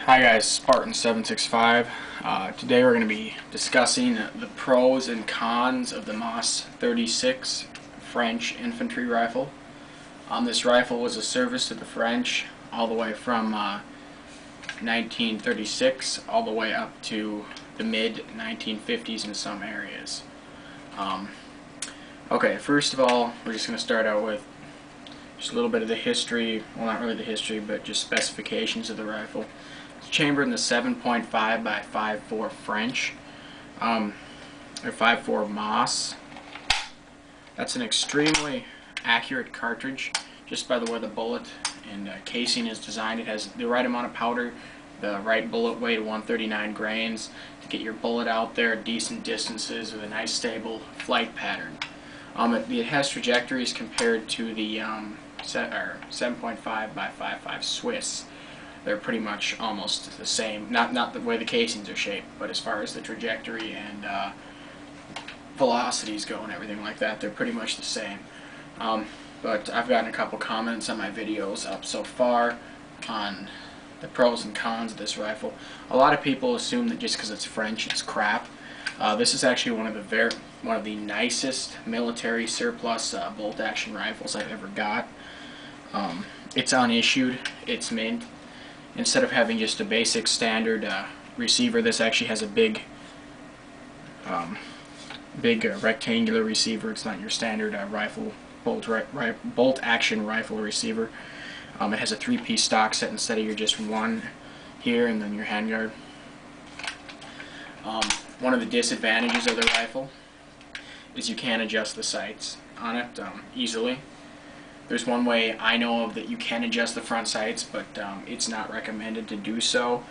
Hi guys, Spartan765. Today we're going to be discussing the pros and cons of the Moss 36 French infantry rifle. This rifle was a service to the French all the way from 1936 all the way up to the mid 1950s in some areas. Okay, first of all, we're just going to start out with just a little bit of the history, well, not really the history, but just specifications of the rifle. It's chambered in the 7.5 by 5.4 French, or 5.4 Moss. That's an extremely accurate cartridge, just by the way the bullet and casing is designed. It has the right amount of powder, the right bullet weight of 139 grains to get your bullet out there at decent distances with a nice stable flight pattern. It has trajectories compared to the 7.5 by 5.5 Swiss. They're pretty much almost the same. Not the way the casings are shaped, but as far as the trajectory and velocities go and everything like that, they're pretty much the same. But I've gotten a couple comments on my videos up so far on the pros and cons of this rifle. A lot of people assume that just because it's French, it's crap. This is actually one of the nicest military surplus bolt-action rifles I've ever got. It's unissued, it's mint. Instead of having just a basic standard receiver, this actually has a big rectangular receiver. It's not your standard rifle bolt-action rifle receiver. It has a three-piece stock set instead of your just one here and then your handguard. One of the disadvantages of the rifle is you can't adjust the sights on it easily. There's one way I know of that you can adjust the front sights, but it's not recommended to do so.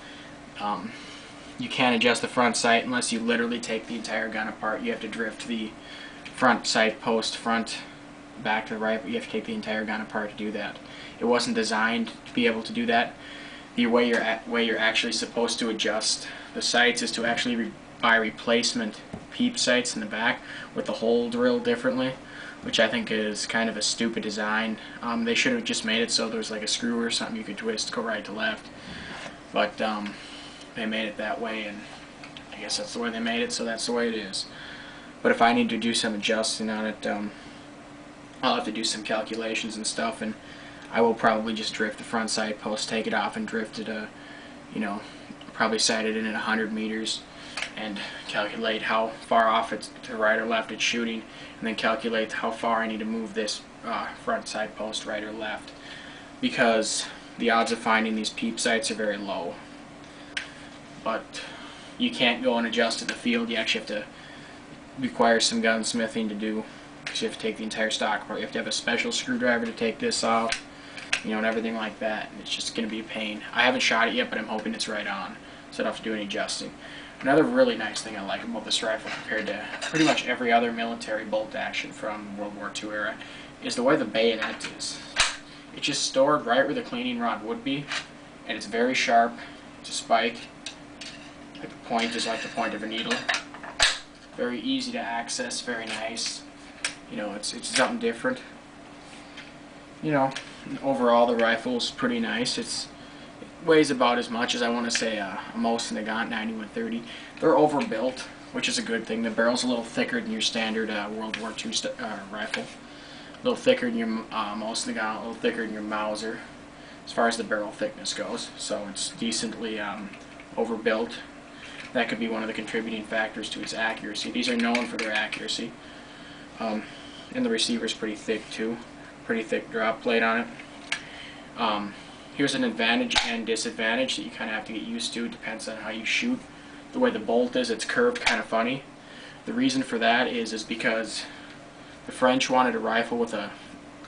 You can't adjust the front sight unless you literally take the entire gun apart. You have to drift the front sight post back to the right, but you have to take the entire gun apart to do that. It wasn't designed to be able to do that. The way you're actually supposed to adjust the sights is to actually buy replacement peep sights in the back with the hole drilled differently, which I think is kind of a stupid design. They should have just made it so there's like a screw or something you could twist, go right to left. But they made it that way, and I guess that's the way they made it, so that's the way it is. But if I need to do some adjusting on it, I'll have to do some calculations and stuff, and I will probably just drift the front sight post, take it off, and drift it, probably sight it in at 100 meters, and calculate how far off it's to right or left it's shooting, and then calculate how far I need to move this front sight post right or left, because the odds of finding these peep sights are very low. But you can't go and adjust in the field. You actually have to require some gunsmithing to do, because you have to take the entire stock apart. You have to have a special screwdriver to take this off, and everything like that, and it's just going to be a pain. I haven't shot it yet, but I'm hoping it's right on, so I don't have to do any adjusting. Another really nice thing I like about this rifle compared to pretty much every other military bolt action from World War II era is the way the bayonet is. It's just stored right where the cleaning rod would be, and it's very sharp. It's a spike. Like the point is like the point of a needle. Very easy to access, very nice. It's something different. Overall the rifle's pretty nice. It weighs about as much as I want to say a Mosin Nagant 9130. They're overbuilt, which is a good thing. The barrel's a little thicker than your standard World War II rifle. A little thicker than your Mosin Nagant, a little thicker than your Mauser, as far as the barrel thickness goes. So it's decently overbuilt. That could be one of the contributing factors to its accuracy. These are known for their accuracy. And the receiver's pretty thick too. Pretty thick drop plate on it. Here's an advantage and disadvantage that you kind of have to get used to. It depends on how you shoot. The way the bolt is, it's curved kind of funny. The reason for that is because the French wanted a rifle with a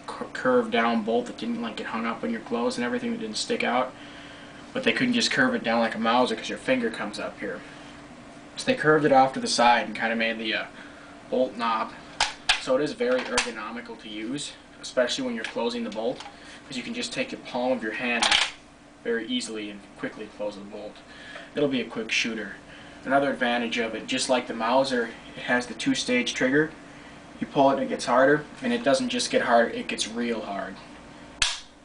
curved down bolt that didn't get hung up on your clothes and everything, that didn't stick out. But they couldn't just curve it down like a Mauser because your finger comes up here. So they curved it off to the side and kind of made the bolt knob. So it is very ergonomical to use, especially when you're closing the bolt, because you can just take the palm of your hand very easily and quickly close the bolt. It'll be a quick shooter. Another advantage of it, just like the Mauser, it has the two-stage trigger. You pull it and it gets harder, and it doesn't just get hard, it gets real hard.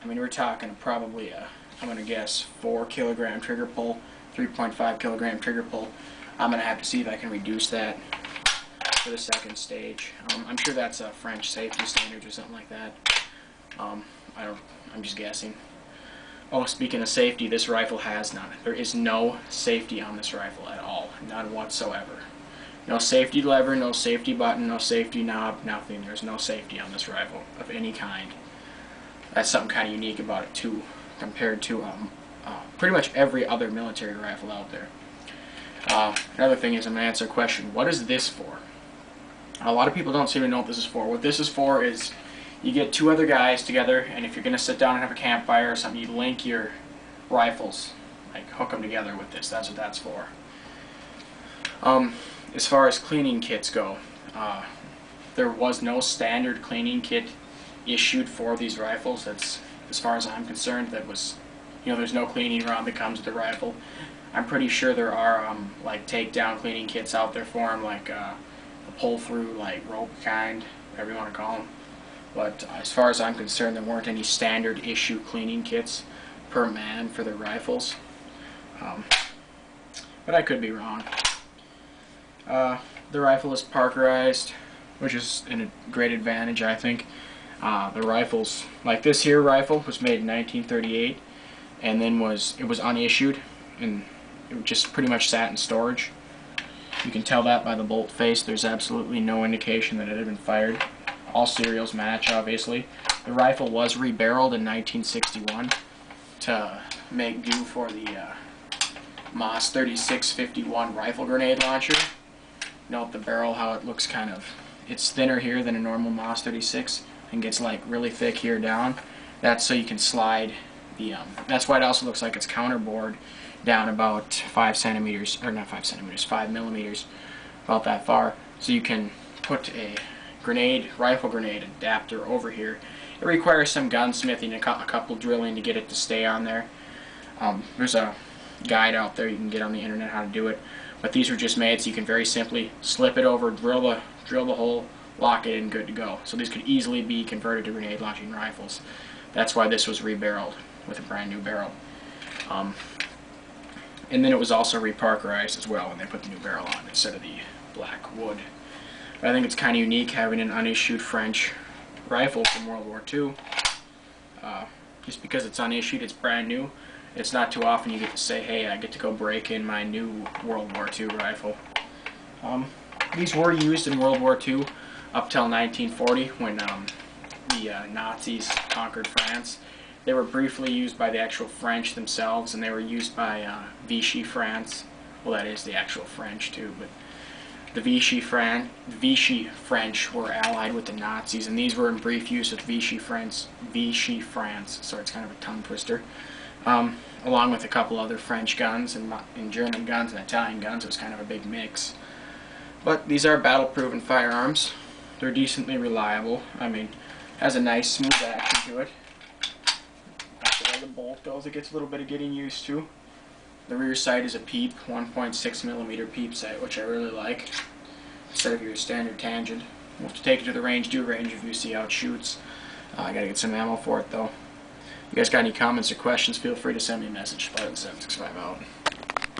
I mean, we're talking probably a I'm going to guess 4 kilogram trigger pull, 3.5 kilogram trigger pull. I'm going to have to see if I can reduce that for the second stage. I'm sure that's a French safety standards or something like that. I'm just guessing. Oh, speaking of safety, this rifle has none. There is no safety on this rifle at all. None whatsoever. No safety lever, no safety button, no safety knob, nothing. There's no safety on this rifle of any kind. That's something kind of unique about it too, compared to pretty much every other military rifle out there. Another thing is, I'm going to answer a question. What is this for? A lot of people don't seem to know what this is for. What this is for is you get 2 other guys together, and if you're going to sit down and have a campfire or something, you link your rifles, like hook them together with this. That's what that's for. As far as cleaning kits go, there was no standard cleaning kit issued for these rifles. That's, as far as I'm concerned, that was, there's no cleaning rod that comes with the rifle. I'm pretty sure there are like takedown cleaning kits out there for them, like a pull-through, like rope kind, whatever you want to call them. But as far as I'm concerned, there weren't any standard issue cleaning kits per man for the rifles. But I could be wrong. The rifle is Parkerized, which is a great advantage, I think. The rifles, like this here rifle, was made in 1938, and then it was unissued, and it just pretty much sat in storage. You can tell that by the bolt face. There's absolutely no indication that it had been fired. All serials match, obviously. The rifle was rebarreled in 1961 to make do for the MOS 3651 rifle grenade launcher. Note the barrel, how it looks it's thinner here than a normal MOS 36 and gets like really thick here down. That's so you can slide the, that's why it also looks like it's counterbored down about 5 millimeters, about that far. So you can put a rifle grenade adapter over here. It requires some gunsmithing, a couple drilling to get it to stay on there. There's a guide out there you can get on the internet how to do it, but these were just made so you can very simply slip it over, drill the hole, lock it in, good to go. So these could easily be converted to grenade launching rifles. That's why this was rebarreled with a brand new barrel. And then it was also reparkerized as well when they put the new barrel on instead of the black wood. But I think it's kind of unique having an unissued French rifle from World War II. Just because it's unissued, it's brand new. It's not too often you get to say, hey, I get to go break in my new World War II rifle. These were used in World War II up till 1940 when the Nazis conquered France. They were briefly used by the actual French themselves, and they were used by Vichy France. Well, that is the actual French too, but the Vichy French were allied with the Nazis, and these were in brief use with Vichy France. Sorry, it's kind of a tongue twister. Along with a couple other French guns and German guns and Italian guns. It was kind of a big mix. But these are battle-proven firearms. They're decently reliable. I mean, has a nice smooth action to it. That's the way the bolt goes. It gets a little bit of getting used to. The rear sight is a PEEP, 1.6 millimeter PEEP sight, which I really like, instead of your standard tangent. We'll have to take it to the range, do a range review, see how it shoots. I gotta get some ammo for it though. If you guys got any comments or questions, feel free to send me a message. 57665 out.